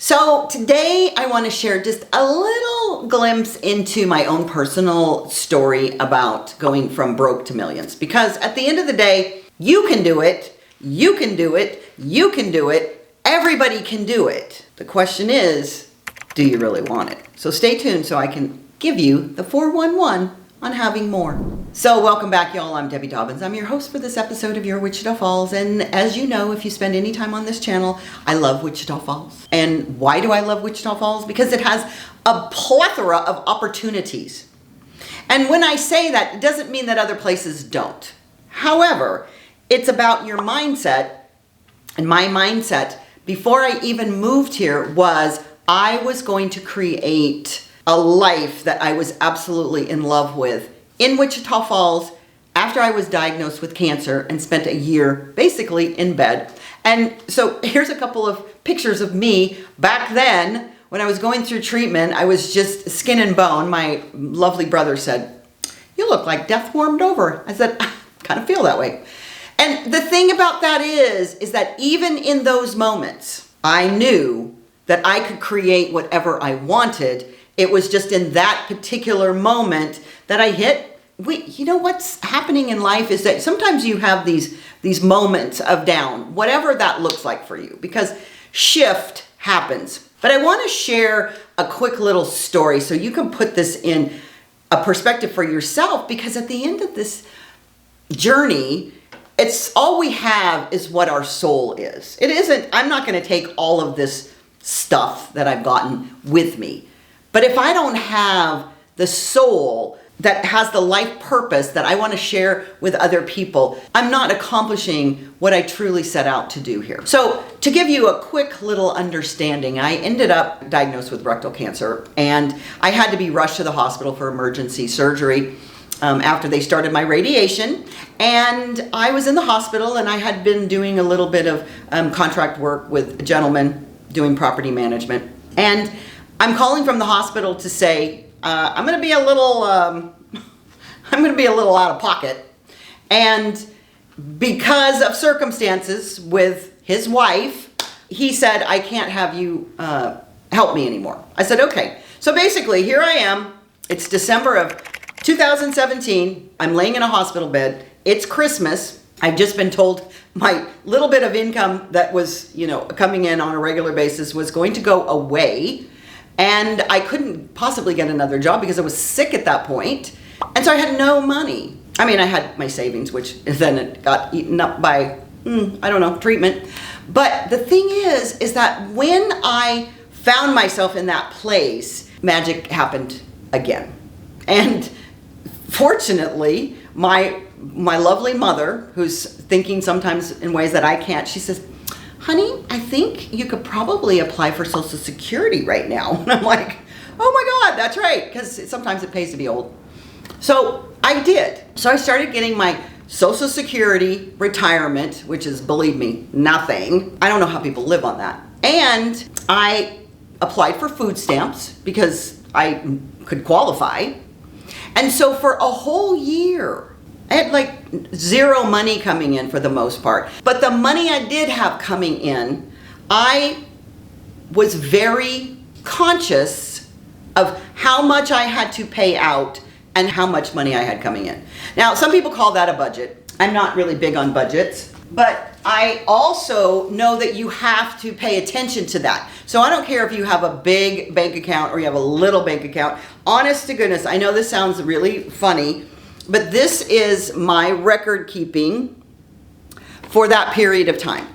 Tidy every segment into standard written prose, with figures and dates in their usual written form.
So today I want to share just a little glimpse into my own personal story about going from broke to millions. Because at the end of the day, you can do it, you can do it, you can do it, everybody can do it. The question is, do you really want it? So stay tuned so I can give you the 411 on having more. So welcome back, y'all. I'm Debbie Dobbins. I'm your host for this episode of Your Wichita Falls. And as you know, if you spend any time on this channel, I love Wichita Falls. And why do I love Wichita Falls? Because it has a plethora of opportunities. And when I say that, it doesn't mean that other places don't. However, it's about your mindset. And my mindset before I even moved here was I was going to create a life that I was absolutely in love with in Wichita Falls after I was diagnosed with cancer and spent a year basically in bed. And so here's a couple of pictures of me back then when I was going through treatment. I was just skin and bone. My lovely brother said, "You look like death warmed over." I said, "I kind of feel that way." And the thing about that is that even in those moments, I knew that I could create whatever I wanted. It was just in that particular moment that I hit. You know what's happening in life is that sometimes you have these moments of down, whatever that looks like for you, because shift happens. But I want to share a quick little story so you can put this in a perspective for yourself, because at the end of this journey, it's all we have is what our soul is. It isn't, I'm not going to take all of this stuff that I've gotten with me. But if I don't have the soul that has the life purpose that I want to share with other people, I'm not accomplishing what I truly set out to do here. So to give you a quick little understanding, I ended up diagnosed with rectal cancer, and I had to be rushed to the hospital for emergency surgery after they started my radiation. And I was in the hospital, and I had been doing a little bit of contract work with a gentleman doing property management. And I'm calling from the hospital to say, I'm going to be a little out of pocket. And because of circumstances with his wife, he said, "I can't have you help me anymore." I said, "Okay." So basically, here I am. It's December of 2017. I'm laying in a hospital bed. It's Christmas. I've just been told my little bit of income that was, coming in on a regular basis was going to go away. And I couldn't possibly get another job because I was sick at that point. And so I had no money. I mean, I had my savings, which then it got eaten up by, treatment. But the thing is that when I found myself in that place, magic happened again. And fortunately, my lovely mother, who's thinking sometimes in ways that I can't, she says, "Honey, I think you could probably apply for Social Security right now." And I'm like, "Oh my God, that's right," because sometimes it pays to be old. So I did. So I started getting my Social Security retirement, which is, believe me, nothing. I don't know how people live on that. And I applied for food stamps because I could qualify. And so for a whole year, I had like zero money coming in for the most part. But the money I did have coming in, I was very conscious of how much I had to pay out and how much money I had coming in. Now, some people call that a budget. I'm not really big on budgets, but I also know that you have to pay attention to that. So I don't care if you have a big bank account or you have a little bank account. Honest to goodness, I know this sounds really funny, but this is my record keeping for that period of time.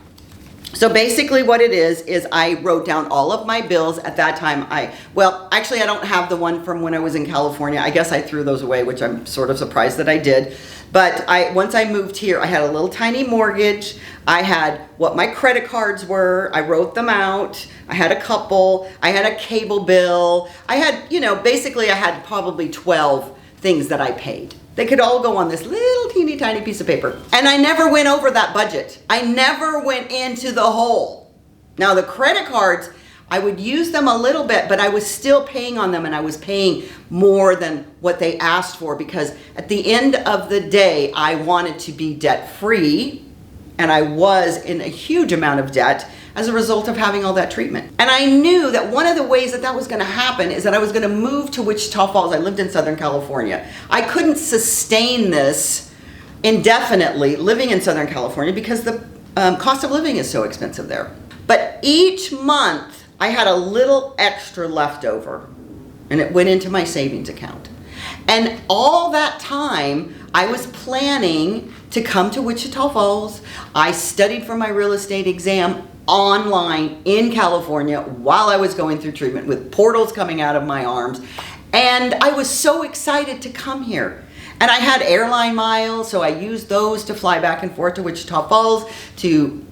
So basically what it is I wrote down all of my bills at that time. Actually I don't have the one from when I was in California. I guess I threw those away, which I'm sort of surprised that I did. But once I moved here, I had a little tiny mortgage. I had what my credit cards were. I wrote them out. I had a couple. I had a cable bill. I had, basically I had probably 12 things that I paid. They could all go on this little teeny tiny piece of paper. And I never went over that budget. I never went into the hole. Now the credit cards, I would use them a little bit, but I was still paying on them, and I was paying more than what they asked for, because at the end of the day, I wanted to be debt free, and I was in a huge amount of debt. as a result of having all that treatment. And I knew that one of the ways that that was going to happen is that I was going to move to Wichita Falls. I lived in Southern California. I couldn't sustain this indefinitely living in Southern California because the cost of living is so expensive there. But each month I had a little extra left over, and it went into my savings account. And all that time I was planning to come to Wichita Falls. I studied for my real estate exam online in California while I was going through treatment with portals coming out of my arms. And I was so excited to come here. And I had airline miles, so I used those to fly back and forth to Wichita Falls to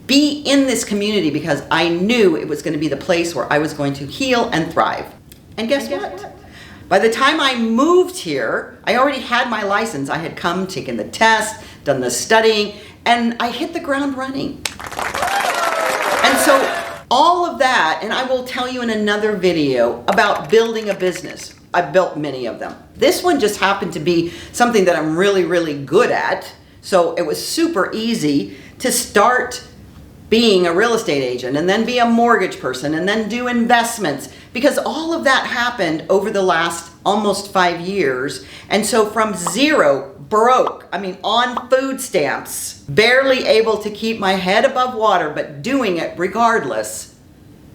be in this community because I knew it was going to be the place where I was going to heal and thrive. And guess what? By the time I moved here, I already had my license. I had come, taken the test, done the studying, and I hit the ground running. And so all of that, and I will tell you in another video about building a business. I've built many of them. This one just happened to be something that I'm really, really good at. So it was super easy to start being a real estate agent and then be a mortgage person and then do investments, because all of that happened over the last almost 5 years. And so from zero, broke, on food stamps, barely able to keep my head above water, but doing it regardless,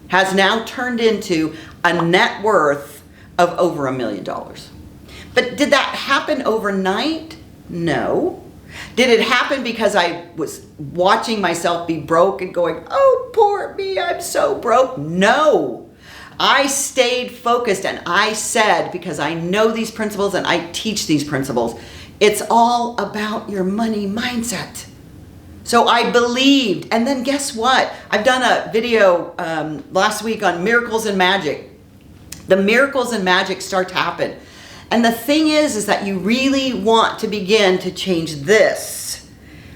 has now turned into a net worth of over $1 million. But did that happen overnight? No. Did it happen because I was watching myself be broke and going, oh, poor me, I'm so broke? No. I stayed focused and I said, because I know these principles and I teach these principles, it's all about your money mindset. So I believed, and then guess what? I've done a video last week on miracles and magic. The miracles and magic start to happen. And the thing is that you really want to begin to change this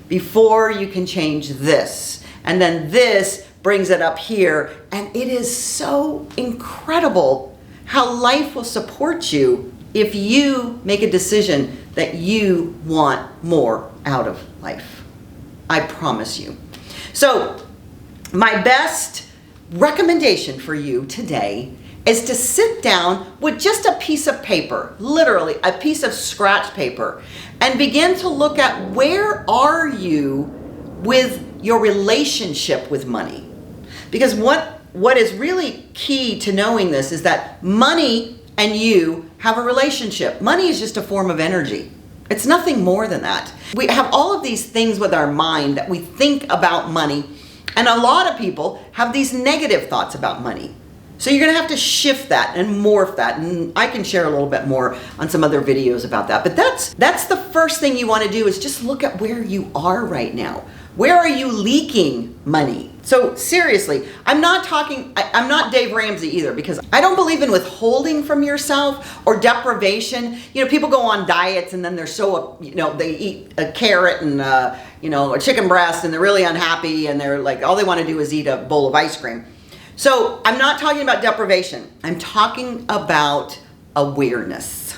before you can change this. And then this brings it up here. And it is so incredible how life will support you if you make a decision that you want more out of life. I promise you. So my best recommendation for you today is to sit down with just a piece of paper, literally a piece of scratch paper, and begin to look at where are you with your relationship with money. Because what is really key to knowing this is that money and you have a relationship. Money is just a form of energy. It's nothing more than that. We have all of these things with our mind that we think about money, and a lot of people have these negative thoughts about money. So you're going to have to shift that and morph that, and I can share a little bit more on some other videos about that. But that's the first thing you want to do, is just look at where you are right now. Where are you leaking money? So seriously, I'm not Dave Ramsey either, because I don't believe in withholding from yourself or deprivation. People go on diets and then they're so, they eat a carrot and, a chicken breast, and they're really unhappy, and they're like, all they want to do is eat a bowl of ice cream. So I'm not talking about deprivation. I'm talking about awareness.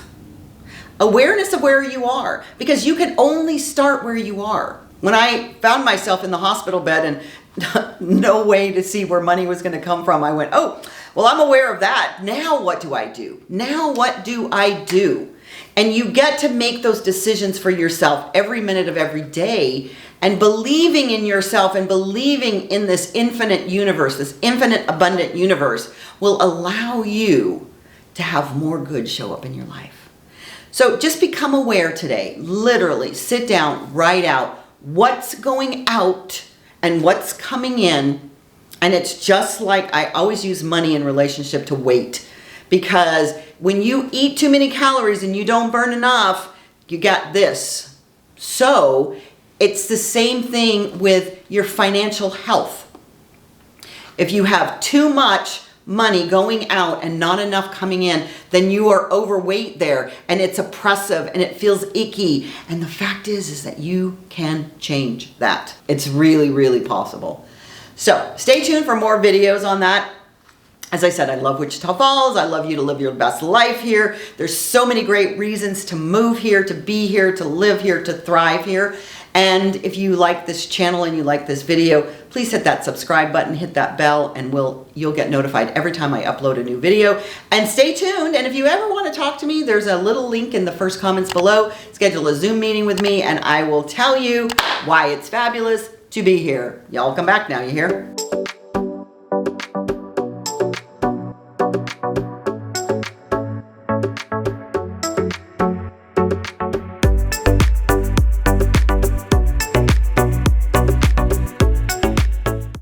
Awareness of where you are, because you can only start where you are. When I found myself in the hospital bed and no way to see where money was going to come from, I went, oh, well, I'm aware of that. Now what do I do? Now what do I do? And you get to make those decisions for yourself every minute of every day. And believing in yourself and believing in this infinite universe, this infinite abundant universe, will allow you to have more good show up in your life. So just become aware today. Literally sit down, write out what's going out and what's coming in. And it's just like I always use money in relationship to weight. Because when you eat too many calories and you don't burn enough, you got this. So it's the same thing with your financial health. If you have too much money going out and not enough coming in, then you are overweight there, and it's oppressive and it feels icky. And the fact is that you can change that. It's really, really possible. So stay tuned for more videos on that. As I said, I love Wichita Falls. I love you to live your best life here. There's so many great reasons to move here, to be here, to live here, to thrive here. And if you like this channel and you like this video, please hit that subscribe button, hit that bell, and you'll get notified every time I upload a new video. And stay tuned. And if you ever want to talk to me, there's a little link in the first comments below. Schedule a Zoom meeting with me, and I will tell you why it's fabulous to be here. Y'all come back now, you hear?